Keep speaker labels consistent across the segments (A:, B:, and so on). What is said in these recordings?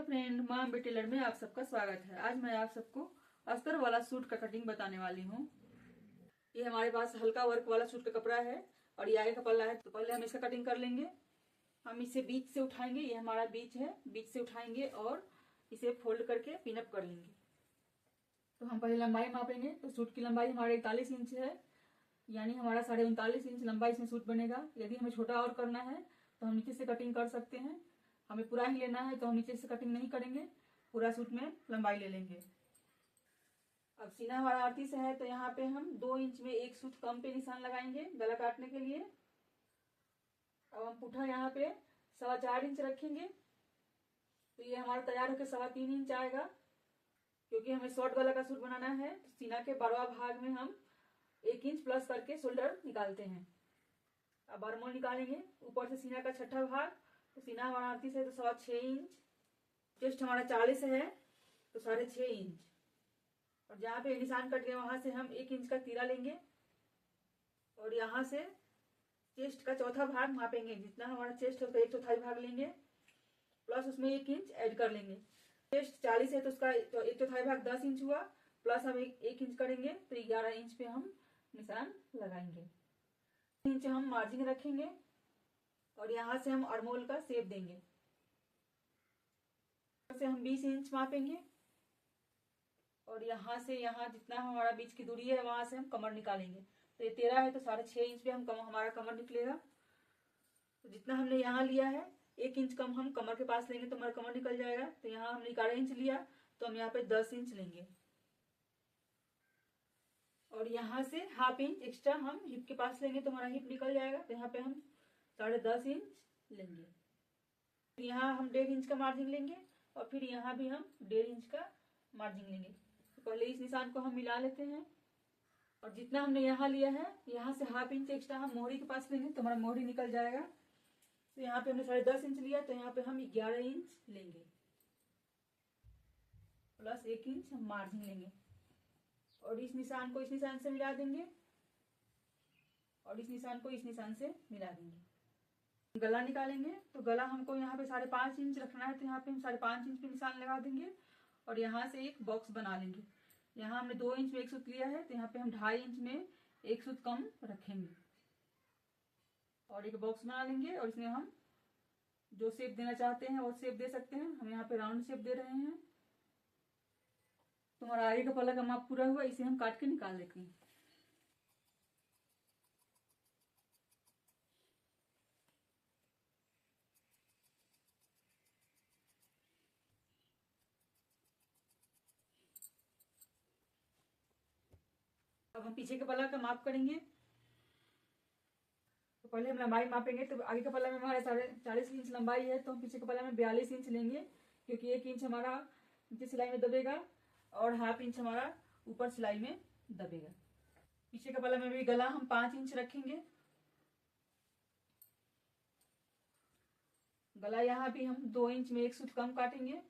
A: Hello friend, माँ बेटी Taylor में आप सबका स्वागत है। आज मैं आप सबको अस्तर वाला सूट का कटिंग बताने वाली हूँ। ये हमारे पास हल्का वर्क वाला सूट का कपड़ा है और ये आगे का पल्ला है। तो पहले हम इसका कटिंग कर लेंगे। हम इसे बीच से उठाएंगे, ये हमारा बीच है, बीच से उठाएंगे और इसे फोल्ड करके पिनअप कर लेंगे। तो हम पहले लंबाई मापेंगे। तो सूट की लंबाई हमारे 41 इंच है, यानी हमारा 39.5 इंच लंबाई इसमें सूट बनेगा। यदि हमें छोटा और करना है तो हम नीचे से कटिंग कर सकते हैं। हमें पूरा ही लेना है तो हम नीचे से कटिंग नहीं करेंगे, पूरा सूट में लंबाई ले लेंगे। अब सीना हमारा 38 है तो यहाँ पे हम 2 इंच में एक सूत कम पे निशान लगाएंगे गला काटने के लिए। अब हम पुठा यहाँ पे 4.25 इंच रखेंगे। तो ये हमारा तैयार होकर 3.25 इंच आएगा। क्योंकि हमें शॉर्ट गला का सूट बनाना है तो सीना के 12वां भाग में हम 1 इंच प्लस करके शोल्डर निकालते हैं। अब आर्मोल निकालेंगे। ऊपर से सीना का 6ठा भाग, तो सीना हमारा 38 है तो 6.25 इंच। चेस्ट हमारा 40 है तो 6.5 इंच। और जहाँ पे निशान कट गया वहां से हम 1 इंच का तीरा लेंगे और यहाँ से चेस्ट का चौथा भाग मापेंगे। जितना हमारा चेस्ट है उसका 1/4 भाग लेंगे प्लस उसमें 1 इंच ऐड कर लेंगे। चेस्ट 40 है तो उसका 1/4 भाग 10 इंच हुआ, प्लस हम 1 इंच करेंगे तो 11 इंच पे हम निशान लगाएंगे। 1 इंच हम मार्जिन रखेंगे और यहाँ से हम आर्मोल का शेप देंगे। से हम 20 इंच मापेंगे और यहाँ से यहाँ जितना हमारा बीच की दूरी है वहां से हम कमर निकालेंगे। तो ये 13 है तो 6.5 इंच पे हम हमारा कमर निकलेगा। तो जितना हमने यहाँ लिया है 1 इंच कम हम कमर के पास लेंगे तो हमारा कमर निकल जाएगा। तो यहाँ हमने 11 इंच लिया तो हम यहाँ पे 10 इंच लेंगे और यहाँ से ½ इंच एक्स्ट्रा हम हिप के पास लेंगे तो हमारा हिप निकल जाएगा। तो यहाँ पे हम 10.5 इंच लेंगे। यहाँ हम 1.5 इंच का मार्जिन लेंगे और फिर यहाँ भी हम 1.5 इंच का मार्जिन लेंगे। तो पहले इस निशान को हम मिला लेते हैं और जितना हमने यहाँ लिया है यहाँ से ½ इंच एक्स्ट्रा हम मोहरी के पास लेंगे तो हमारा मोहरी निकल जाएगा। तो यहाँ पे हमने 10.5 इंच लिया तो यहाँ पे हम 11 इंच लेंगे प्लस 1 इंच हम मार्जिन लेंगे और इस निशान को इस निशान से मिला देंगे और इस निशान को इस निशान से मिला देंगे। गला निकालेंगे। तो गला हमको यहाँ पे 5.5 इंच रखना है तो यहाँ पे हम 5.5 इंच पे निशान लगा देंगे और यहाँ से एक बॉक्स बना लेंगे। यहाँ हमने 2 इंच में एक सूत लिया है तो यहाँ पे हम 2.5 इंच में एक सूत कम रखेंगे और एक बॉक्स बना लेंगे और इसमें हम जो शेप देना चाहते हैं वो शेप दे सकते हैं। हम यहाँ पे राउंड शेप दे रहे हैं। तो हमारा आगे का पल्ला का माप पूरा हुआ, इसे हम काट के निकाल लेते हैं। अब हम पीछे के पल्ला का माप करेंगे। तो पहले हम लंबाई मापेंगे। तो आगे का पल्ला में हमारा 40 इंच लंबाई है तो हम पीछे के पल्ला में 42 इंच लेंगे। क्योंकि 1 इंच हमारा नीचे सिलाई में दबेगा और ½ इंच हमारा ऊपर सिलाई में दबेगा। पीछे के पल्ला में भी गला हम 5 इंच रखेंगे। गला यहाँ भी हम 2 इंच में एक सूत कम काटेंगे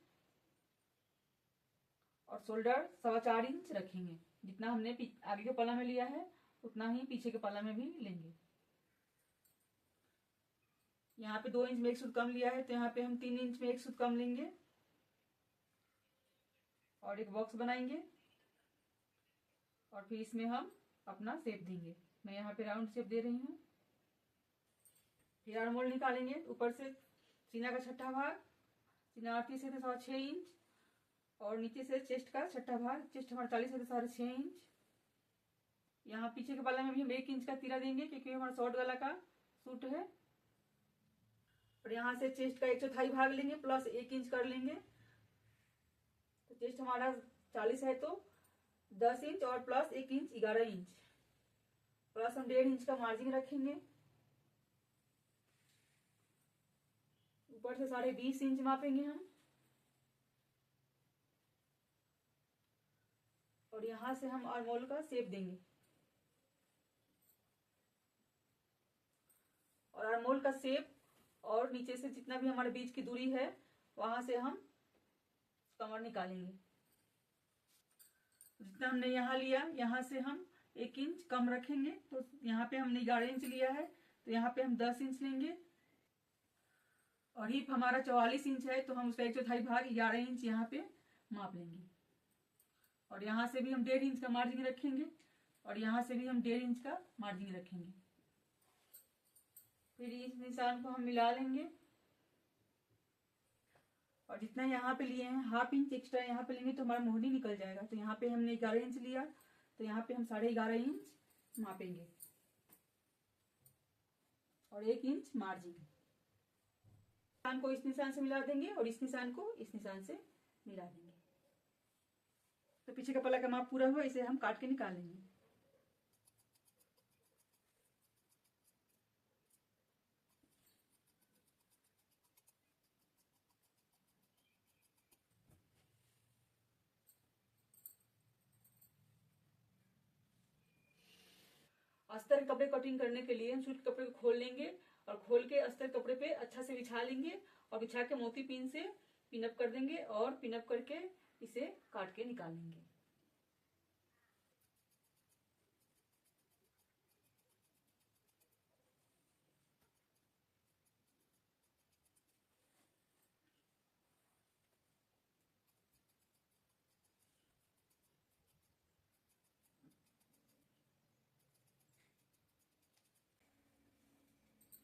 A: और शोल्डर 4.25 इंच रखेंगे। जितना हमने आगे के पल्ला में लिया है उतना ही पीछे के पल्ला में भी लेंगे। यहाँ पे 2 इंच में एक सूत कम लिया है तो यहाँ पे हम 3 इंच में एक सूत कम लेंगे और एक बॉक्स बनाएंगे और फिर इसमें हम अपना शेप देंगे। मैं यहाँ पे राउंड शेप दे रही हूँ। फिर आर्मोल निकालेंगे। ऊपर से सीना का 6ठा भाग, सीना 38 है तो 6.5 इंच और नीचे से चेस्ट का 6ठा भाग, चेस्ट हमारा 40 है तो 6.5 इंच। यहाँ पीछे के पल्ला में भी हम 1 इंच का तीरा देंगे क्योंकि हमारा शॉर्ट गला का सूट है। और यहाँ से चेस्ट का 1/4 भाग लेंगे प्लस 1 इंच कर लेंगे। तो चेस्ट हमारा 40 है तो 10 इंच और प्लस 1 इंच 11 इंच प्लस हम 1.5 इंच का मार्जिन रखेंगे। ऊपर से 20.5 इंच मापेंगे हम और यहाँ से हम आर्मोल का शेप देंगे और आर्मोल का शेप और नीचे से जितना भी हमारे बीच की दूरी है वहां से हम कमर निकालेंगे। जितना हमने यहाँ लिया यहाँ से हम 1 इंच कम रखेंगे। तो यहाँ पे हमने 11 इंच लिया है तो यहाँ पे हम 10 इंच लेंगे और हिप हमारा 44 इंच है, तो हम उसका 1/4 भाग 11 इंच यहाँ पे माप लेंगे। और यहाँ से भी हम 1.5 इंच का मार्जिन रखेंगे और यहाँ से भी हम 1.5 इंच का मार्जिन रखेंगे। फिर इस निशान को हम मिला लेंगे और जितना यहाँ पे लिए हैं 1/2 इंच एक्स्ट्रा यहाँ पे लेंगे तो हमारा मोहनी निकल जाएगा। तो यहाँ पे हमने 11 इंच लिया, तो यहाँ पे हम 11.5 इंच मापेंगे और 1 इंच मार्जिन। निशान को इस निशान से मिला देंगे और इस निशान को इस निशान से मिला देंगे। तो पीछे का पल्ला का माप पूरा हुआ, इसे हम काट के निकालेंगे। अस्तर कपड़े कटिंग करने के लिए हम सूट कपड़े को खोल लेंगे और खोल के अस्तर कपड़े पे अच्छा से बिछा लेंगे और बिछा के मोती पिन से पिनअप कर देंगे और पिनअप करके इसे काट के निकालेंगे।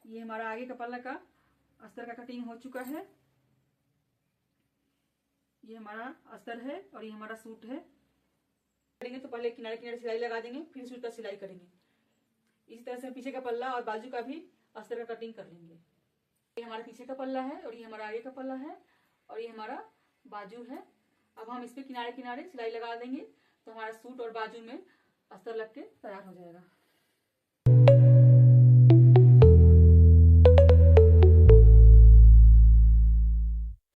A: ये हमारा आगे का पल्ला का अस्तर का कटिंग हो चुका है। ये हमारा अस्तर है और ये हमारा सूट है। करेंगे तो पहले किनारे किनारे सिलाई लगा देंगे, फिर सूट का सिलाई करेंगे। इसी तरह से पीछे का पल्ला और बाजू का भी अस्तर का कटिंग कर लेंगे। ये हमारा पीछे का पल्ला है और ये हमारा आगे का पल्ला है और ये हमारा बाजू है। अब हम इस पे किनारे किनारे सिलाई लगा देंगे तो हमारा सूट और बाजू में अस्तर लग के तैयार हो जाएगा।